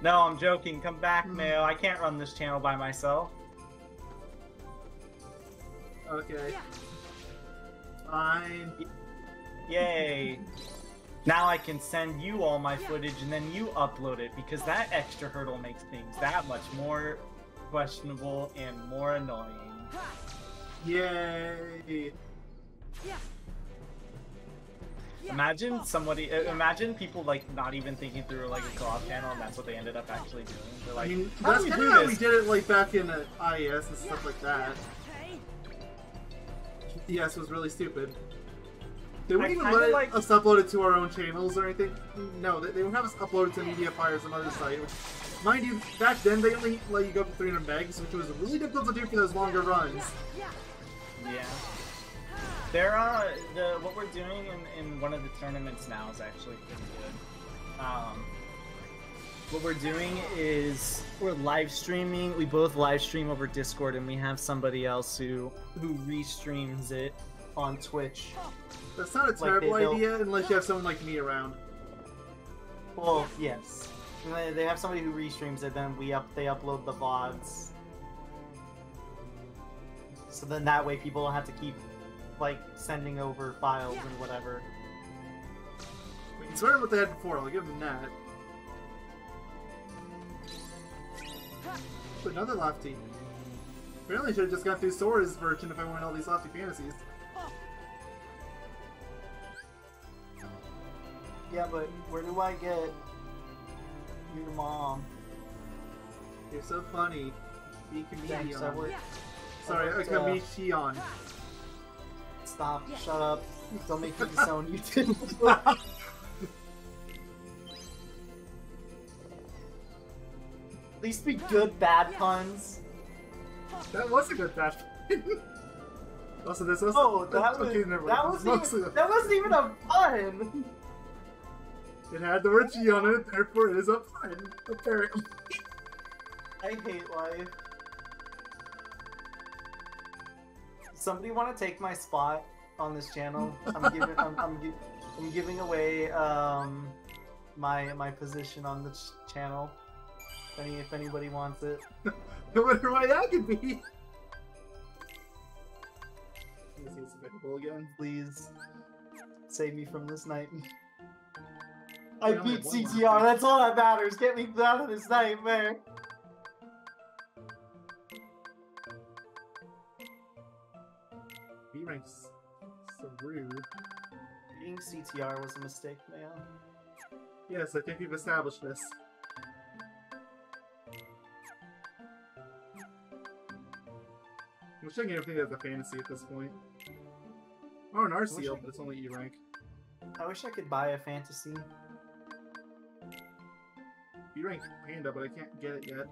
No, I'm joking. Come back, Mayo. I can't run this channel by myself. Okay. Fine. Yay. Now I can send you all my footage and then you upload it, because that extra hurdle makes things that much more questionable and more annoying. Yay. Imagine people like not even thinking through like a co-op channel, and that's what they ended up actually doing. They're like, I mean, how that's do we kind do of how we this? did it like back in IES and stuff like that. ES was really stupid. They wouldn't even let us upload it to our own channels or anything. No, they would have us upload it to Mediafire or some other site. Which, mind you, back then they only let you go up to 300 megs, which was really difficult to do for those longer runs. Yeah. What we're doing in one of the tournaments now is actually pretty good. What we're doing is we're live streaming. We both live stream over Discord, and we have somebody else who restreams it on Twitch. That's not a terrible idea unless you have someone like me around. Well, yes. They have somebody who restreams it, then they upload the VODs. So then that way people don't have to keep like sending over files and whatever. It's sort of what they had before, I'll give them that. But another Lofty. Apparently I should have just gone through Sora's version if I wanted all these Lofty fantasies. Yeah, but where do I get your mom? You're so funny. Be comedian. Sorry, I could be Shion. Stop, shut up. Don't make me disown you too. At least be good bad puns. That was a good bad pun. Also, this was that wasn't even a pun. It had the word G on it, therefore it is a friend, apparently. I hate life. Somebody want to take my spot on this channel? I'm giving away my position on the channel. If anybody wants it. I wonder why that could be. Let me see if I can pull again. Please save me from this night. I I only beat have one CTR. left. That's all that matters. Get me out of this nightmare. B ranks so rude. Being CTR was a mistake, man. Yes, I think we've established this. I'm checking everything as a fantasy at this point. Or an RCL, but it's only E rank. I wish I could buy a fantasy. B rank Panda, but I can't get it yet.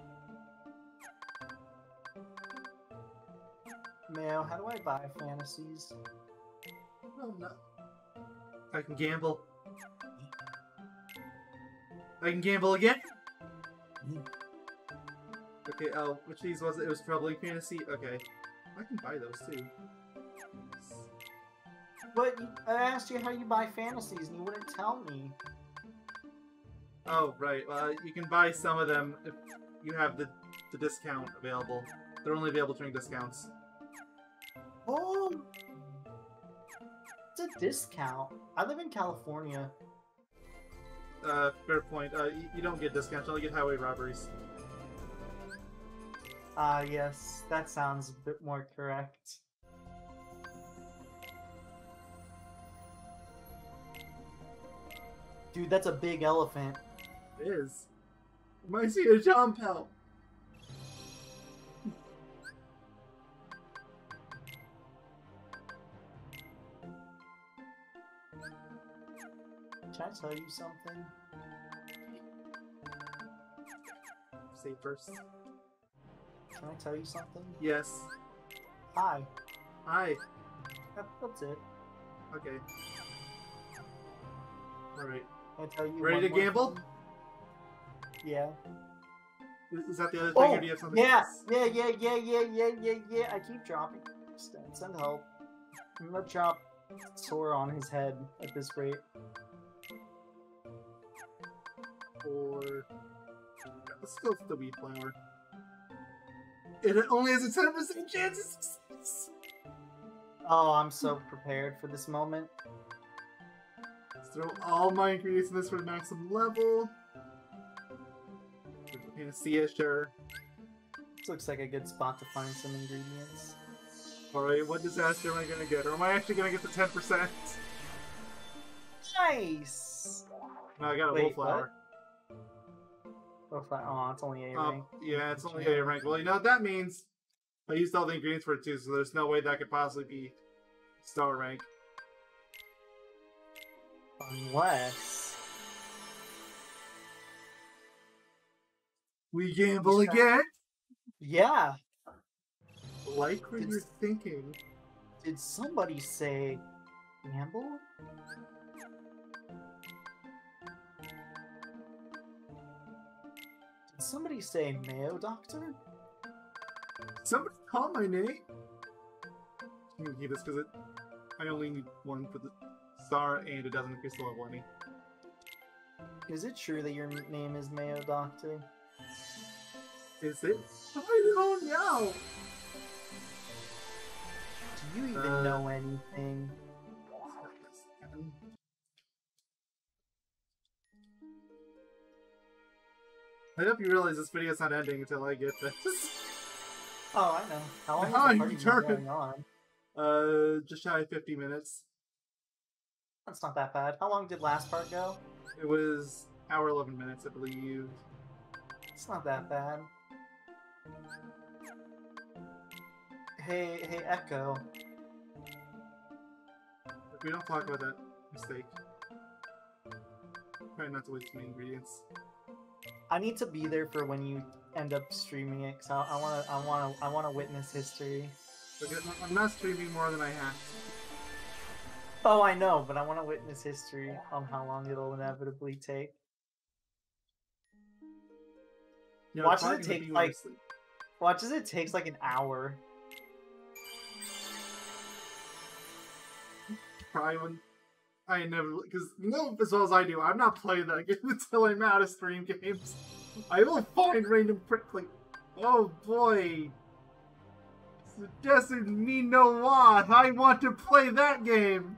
Mayo, how do I buy fantasies? Oh no. I can gamble. I can gamble again? Okay, oh, which of these was it? It was probably fantasy? Okay. I can buy those too. But I asked you how you buy fantasies and you wouldn't tell me. Oh, right. You can buy some of them if you have the discount available. They're only available during discounts. Oh! It's a discount. I live in California. Fair point. You don't get discounts, you only get highway robberies. Yes, that sounds a bit more correct. Dude, that's a big elephant. It is. Reminds me of John Pell. Can I tell you something? Say first. Can I tell you something? Yes. Hi. Hi. That's it. Okay. Alright. Can I tell you Ready one to more gamble? thing? Yeah. Is that the other thing, or do you have something yeah, else? yeah. I keep dropping. Send help. I'm gonna drop Sora on his head at this rate. Or... let's go with the wheat flour. It only has a 10% chance of success! Oh, I'm so prepared for this moment. Let's throw all my ingredients in this for the maximum level. Panacea, sure. This looks like a good spot to find some ingredients. Alright, what disaster am I gonna get? Or am I actually gonna get the 10%? Nice! No, I got a Wait, whole flour. Oh, it's only A rank. Yeah, it's only A rank. Well, you know what that means? I used all the ingredients for it too, so there's no way that could possibly be star rank. Unless... We gamble again? Yeah! Like what you're thinking. Did somebody say gamble? Did somebody say Mayo Doctor? Somebody call my name? I'm gonna keep this because I only need one for the star and it doesn't increase the level any. Is it true that your name is Mayo Doctor? Is it? I don't know! Do you even know anything? I hope you realize this video's not ending until I get this. Oh, I know. How long How has the you party been turn- going on? Just shy of 50 minutes. That's not that bad. How long did last part go? It was hour 11 minutes, I believe. It's not that bad. Hey, Echo. If we don't talk about that mistake, try not to waste my ingredients. I need to be there for when you end up streaming it, cause I wanna witness history. Because I'm not streaming more than I have Oh, I know, but I want to witness history on how long it'll inevitably take. You Watch it's as it probably gonna takes be when I like sleep. watch as it takes like an hour. Probably when I never, because you know as well as I do, I'm not playing that game until I'm out of stream games. I will find random like, oh boy, suggested me no what. I want to play that game.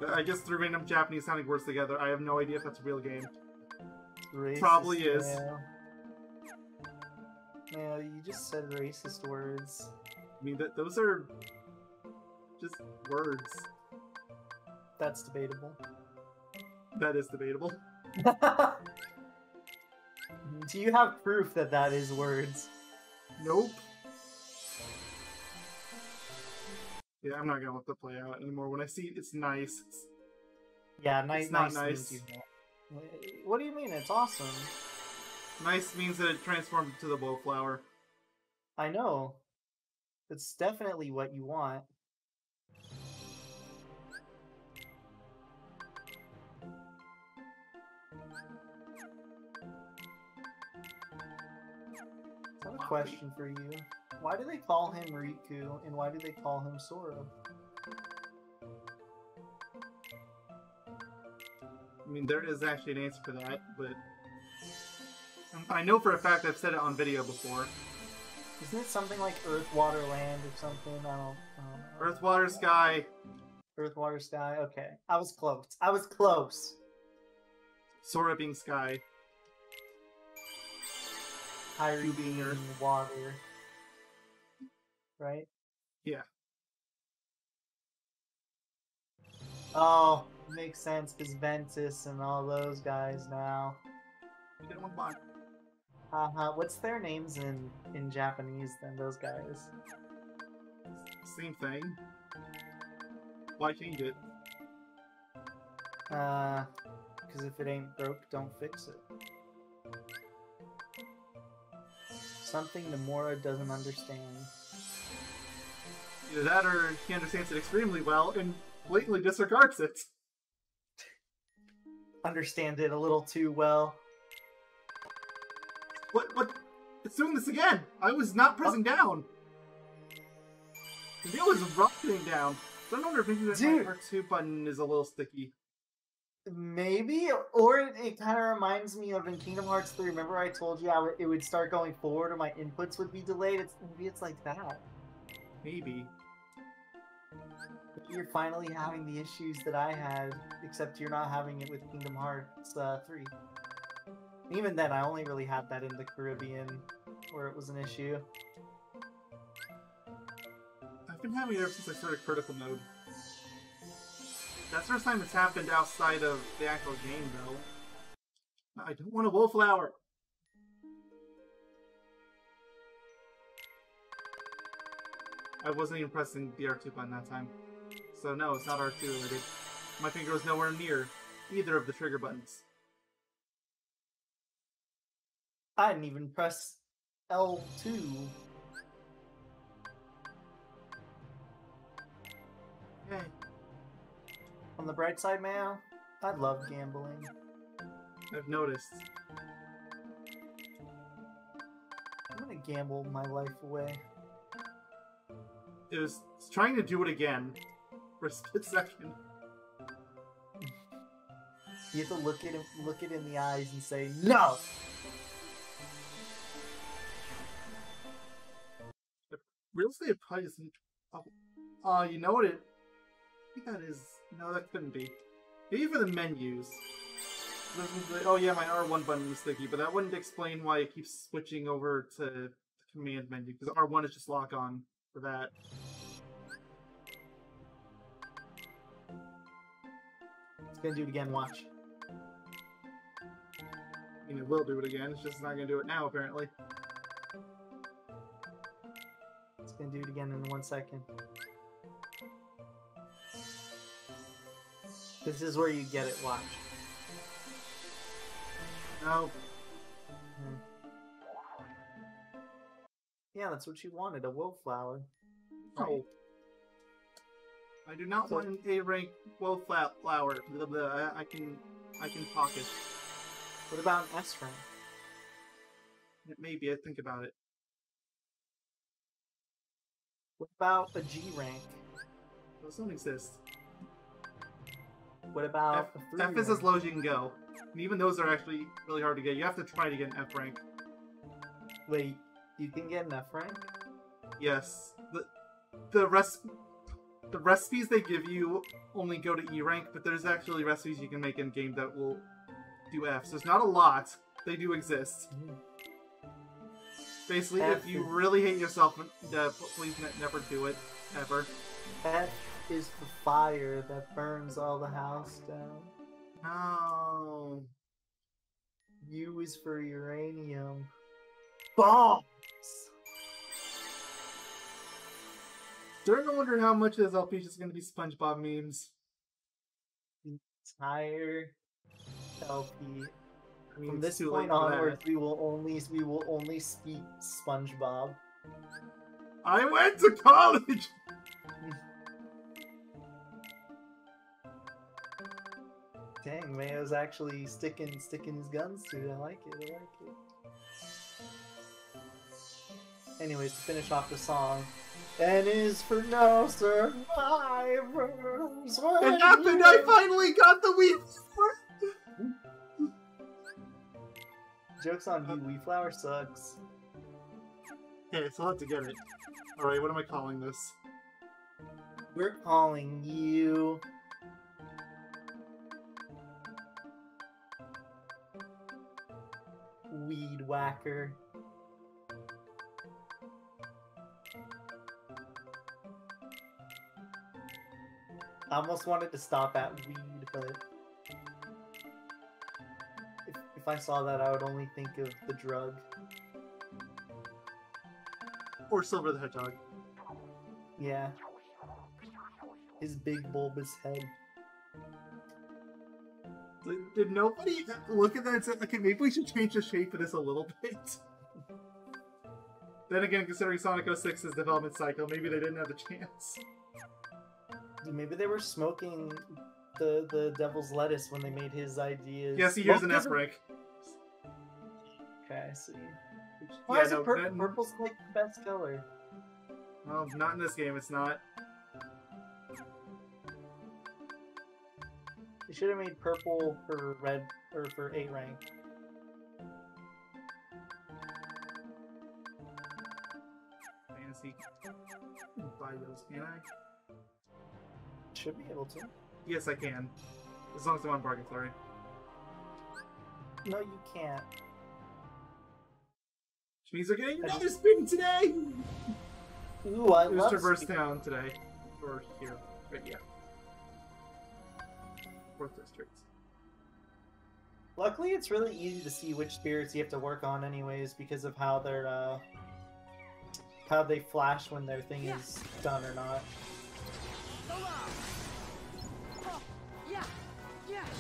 I just threw random Japanese sounding words together. I have no idea if that's a real game. Racist, Probably is. Man, you just said racist words. I mean, those are just words. That's debatable. That is debatable. Do you have proof that that is words? Nope. Yeah, I'm not gonna let that play out anymore. When I see it's nice. Yeah, nice. It's not means nice. you know. What do you mean? It's awesome. Nice means that it transformed into the Wowflower. I know. It's definitely what you want. I have a question for you. Why do they call him Riku, and why do they call him Sora? I mean, there is actually an answer for that, but I know for a fact I've said it on video before. Isn't it something like Earth, Water, Land or something? I don't know. Earth, Water, Sky. Earth, Water, Sky. Okay. I was close. I was close. Sora being Sky. Hyru being Earth. Water. Right? Yeah. Oh, makes sense, because Ventus and all those guys now. You get one bond. What's their names in Japanese then, those guys? Same thing. Why change it? Because if it ain't broke, don't fix it. Something Nomura doesn't understand. Either that or he understands it extremely well and blatantly disregards it. Understand it a little too well. What? It's doing this again! I was not pressing down! The deal was rocketing down. So I wonder if maybe that my R2 button is a little sticky. Maybe, or it kind of reminds me of in Kingdom Hearts 3. Remember I told you it would start going forward or my inputs would be delayed? Maybe it's like that. Maybe. You're finally having the issues that I had, except you're not having it with Kingdom Hearts 3. Even then, I only really had that in the Caribbean, where it was an issue. I've been having it ever since I started Critical Mode. That's the first time it's happened outside of the actual game, though. I don't want a Wowflower! I wasn't even pressing the R2 button that time. So no, it's not R2 related. My finger was nowhere near either of the trigger buttons. I didn't even press L2. Hey. On the bright side, man, I love gambling. I've noticed. I'm gonna gamble my life away. It was trying to do it again for a split second. You have to look it in the eyes and say, no! Real estate probably isn't... Oh, you know what it... I think that is... No, that couldn't be. Maybe for the menus. Oh yeah, my R1 button was sticky, but that wouldn't explain why it keeps switching over to the command menu, because R1 is just lock on for that. It's gonna do it again, watch. I mean, it will do it again, it's just not gonna do it now, apparently. It's gonna do it again in 1 second. This is where you get it, watch. No. Yeah, that's what you wanted, a Wowflower. No. I do not want an A rank flower. Blah, blah, I can pocket. What about an S rank? Maybe I think about it. What about a G rank? Those don't exist. What about a 3 F is rank? as low as you can go. And even those are actually really hard to get. You have to try to get an F rank. Wait, you can get an F rank? Yes. The recipes they give you only go to E rank, but there's actually recipes you can make in game that will do F. So it's not a lot. They do exist. Basically, F if you is- really hate yourself, please never do it. Ever. F is the fire that burns all the house down. No. U is for uranium. Bombs! Starting to wonder how much of this LP is just going to be SpongeBob memes. Entire LP. I mean, From it's this too point late for onwards, that. we will only speak SpongeBob. I went to college! Dang, Mayo's actually sticking his guns to it. I like it. Anyways, to finish off the song, N is for no survivors. It happened! I finally got the Wii! Joke's on you, Wii Flower sucks. Okay, so I'll have to get it. Alright, what am I calling this? We're calling you... Weed Whacker. I almost wanted to stop at weed, but if I saw that, I would only think of the drug. Or Silver the Hedgehog. Yeah. His big bulbous head. Did nobody look at that and say, okay, maybe we should change the shape of this a little bit? Then again, considering Sonic 06's development cycle, maybe they didn't have the chance. Maybe they were smoking the devil's lettuce when they made his ideas. Yeah, see, here's an F rank. Okay, I see. Why is it purple's like the best color? Well, not in this game, it's not. They should have made purple for red or for 8 rank. Fantasy. Buy those, can I? Should be able to. Yes, I can. As long as I'm on bargain, sorry. No, you can't. Which means they're getting another spin today! Ooh, I It was love Traverse speed. Town today. Or here. Right, yeah. 4th District. Luckily, it's really easy to see which spirits you have to work on, anyways, because of how they're how they flash when their thing is done or not.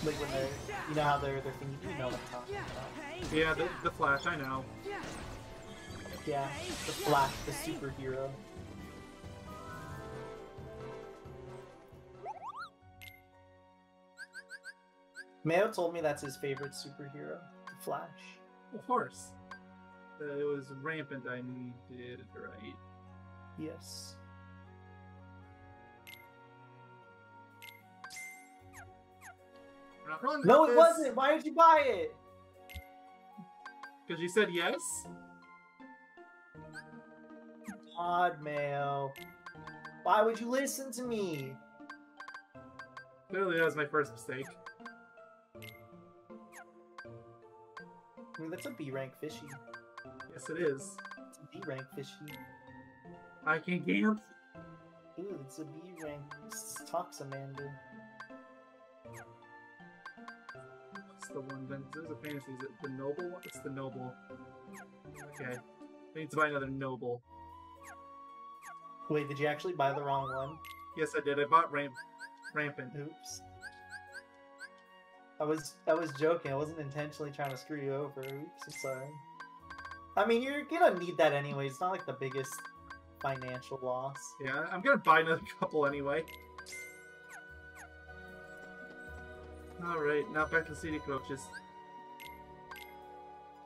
Like when they're, you know how their thing, you know what I'm talking about. Yeah, the Flash, I know. Yeah, the Flash, the superhero. Mayo told me that's his favorite superhero, the Flash. Of course. It was rampant, I needed, right? Yes. We're not wrong No, about it this. wasn't! Why did you buy it? Because you said yes? God, Mayo. Why would you listen to me? Clearly that was my first mistake. I mean, that's a B rank fishy. Yes, it is. It's a B rank fishy. I can gamp. Ooh, it's a B rank Toxamander. What's the one? Then there's a fantasy. Is it the noble one? It's the noble. Okay. I need to buy another noble. Wait, did you actually buy the wrong one? Yes, I did. I bought rampant. Oops. I was joking. I wasn't intentionally trying to screw you over. Oops, I'm sorry. I mean, you're gonna need that anyway. It's not like the biggest financial loss. Yeah, I'm gonna buy another couple anyway. Alright, now back to CD Coaches.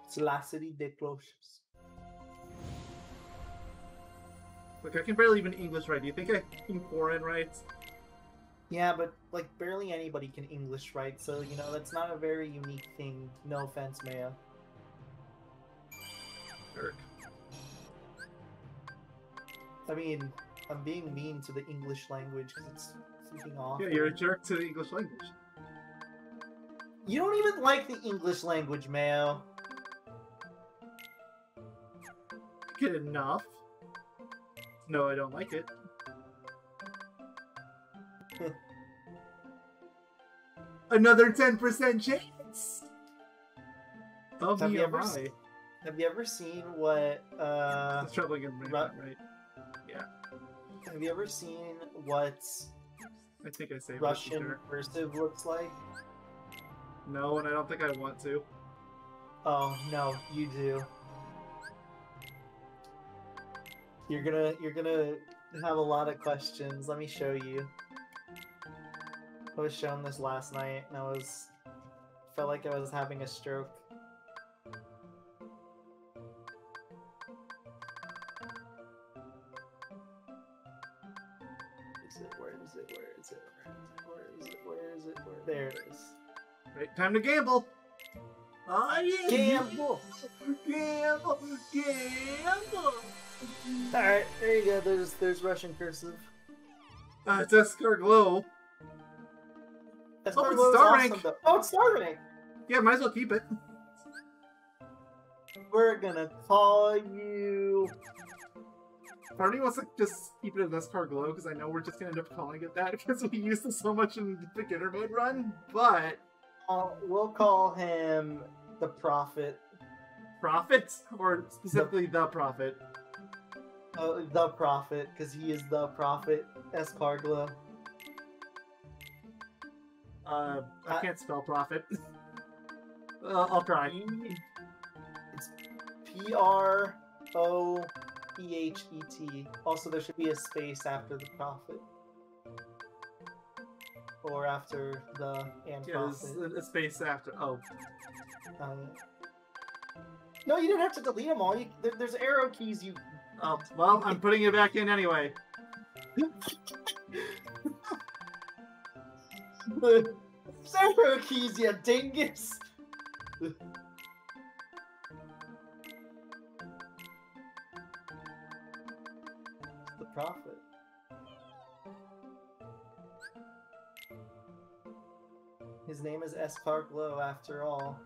It's la city de cloches. Look, I can barely even English write. Do you think I can foreign write? Yeah, but like barely anybody can English write, so you know that's not a very unique thing. No offense, Mayo. Eric. I mean, I'm being mean to the English language because it's freaking awful. Yeah, you're a jerk to the English language. You don't even like the English language, Mayo. Good enough. No, I don't like it. Another 10% chance! Oh, Have me, you am ever I. Have you ever seen what It's troubling in right? Have you ever seen what I think I say Russian cursive looks like? No, and I don't think I want to. Oh no, you do. You're gonna have a lot of questions. Let me show you. I was shown this last night, and felt like I was having a stroke. Where is it? There it is. Right, time to gamble! Oh yeah! Gamble! Gamble! Gamble! Alright, there you go. There's Russian cursive. It's Escarglow. That's Oh, it's awesome, star rank. though. Oh, it's star rank! Yeah, might as well keep it. We're gonna call you... Part of me wants to just keep it as Escarglow, because I know we're just gonna end up calling it that because we used it so much in the beginner mode run, but... we'll call him the Prophet. Prophet? Or specifically the Prophet? Oh, the Prophet, because he is the Prophet, Escarglow. I can't spell Prophet. I'll try. It's Prophet. Also, there should be a space after the Prophet. Or after the and Yeah, Prophet. there's a space after. Oh. No, you didn't have to delete them all. There's arrow keys you... Oh, well, I'm putting it back in anyway. Arrow keys, you dingus! The Prophet. His name is Escarglow after all.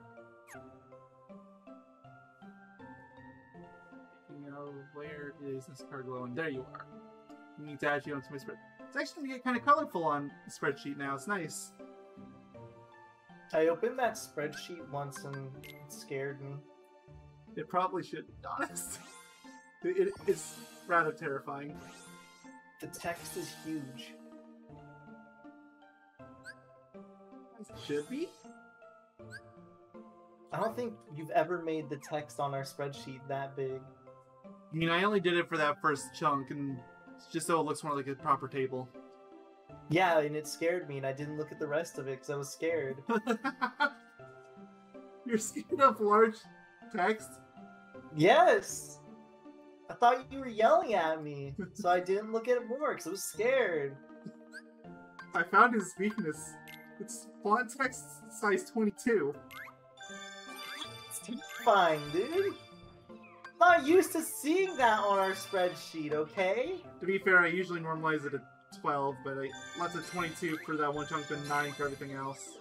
You know, where is this Escarglow? And there you are. You need to add you onto my spread. It's actually gonna get kind of colorful on the spreadsheet now. It's nice. I opened that spreadsheet once and it scared me. It probably should, to be honest. It's rather terrifying. The text is huge. It should be? I don't think you've ever made the text on our spreadsheet that big. I mean, I only did it for that first chunk, and just so it looks more like a proper table. Yeah, and it scared me, and I didn't look at the rest of it because I was scared. You're scared of large text? Yes! I thought you were yelling at me, so I didn't look at it more because I was scared. I found his weakness. It's font text size 22. It's terrifying, dude. I'm not used to seeing that on our spreadsheet, okay? To be fair, I usually normalize it at 12, but I left it 22 for that one chunk and 9 for everything else.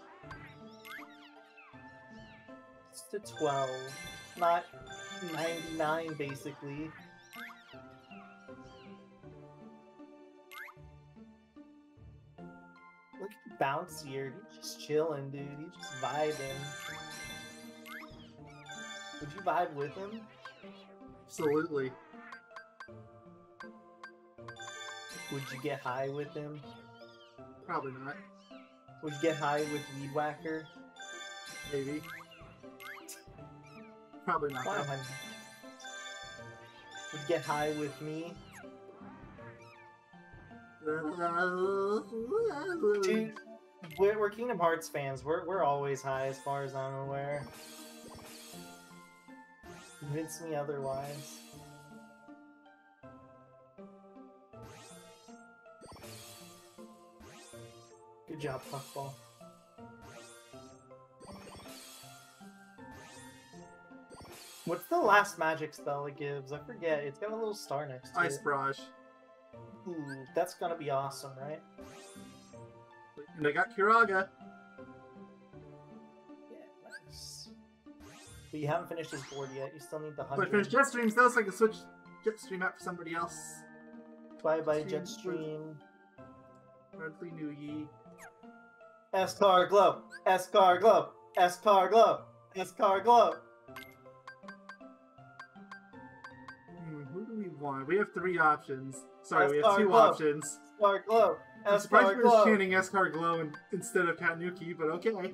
It's to 12, not 99, basically. Look at Bouncier, he's just chilling, dude. He's just vibing. Would you vibe with him? Absolutely. Would you get high with him? Probably not. Would you get high with Weed Whacker? Maybe. Probably not. Why though. am I... Would you get high with me? We're Kingdom Hearts fans. We're always high as far as I'm aware. Convince me otherwise. Good job, Puffball. What's the last magic spell it gives? I forget. It's got a little star next to Ice it. Barrage. Ooh, that's gonna be awesome, right? And I got Kiraga. Yeah, nice. But you haven't finished his board yet. You still need the So I 100. finished Jetstreams though, so I can switch Jetstream out for somebody else. Bye-bye, Jetstream. Hardly knew ye. Escar Glow! Escar Glow! Escar Glow! Escar Glow! Who do we want? We have 3 options. Sorry, we have Escar 2 Glow. options. Escar Glow! I'm surprised Escar we're Glow! chanting Escar Glow instead of Katnuki, but okay.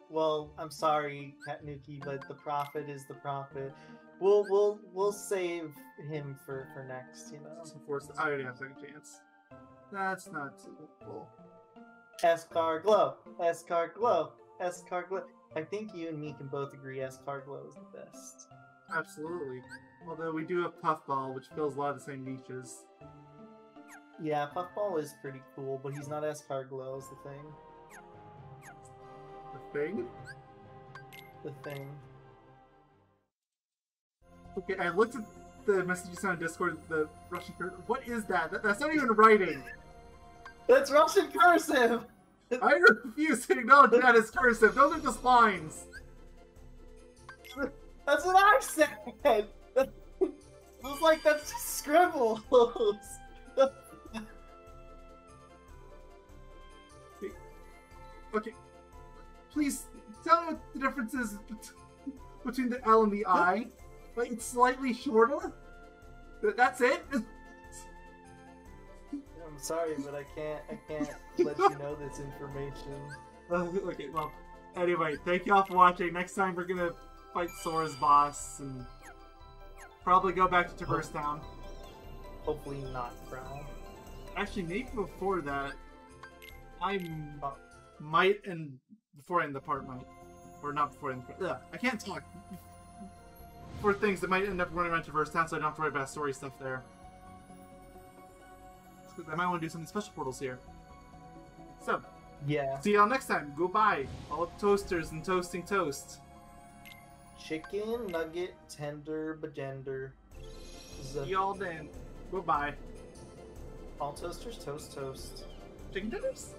Well, I'm sorry, Katnuki, but the prophet is the prophet. We'll save him for next, you know. I already have second chance. That's not too cool. Escar Glow! Escar Glow! Escar Glow! I think you and me can both agree Escar Glow is the best. Absolutely. Although we do have Puffball, which fills a lot of the same niches. Yeah, Puffball is pretty cool, but he's not Escar Glow is the thing. The thing? The thing. Okay, I looked at the messages on Discord, the Russian cursive. What is that? That's not even writing! That's Russian cursive! I refuse to acknowledge that as cursive. Those are just lines. That's what I said! I was like, that's just scribbles! Okay. Please, tell me what the difference is between the L and the I. Like, it's slightly shorter? That's it? I'm sorry, but I can't let you know this information. Okay, well, anyway, thank y'all for watching. Next time we're gonna fight Sora's boss and probably go back to Traverse Town. Hopefully not Crown. Actually, maybe before that, I might, and before I end the part, might. Or not before I end the part. Ugh, I can't talk. For things that might end up running around Traverse Town, so I don't have to worry about story stuff there. I might want to do some special portals here. So, Yeah. see y'all next time. Goodbye. All up toasters and toasting toast. Chicken nugget tender bagender. See y'all then. Goodbye. All toasters toast toast. Chicken tenders?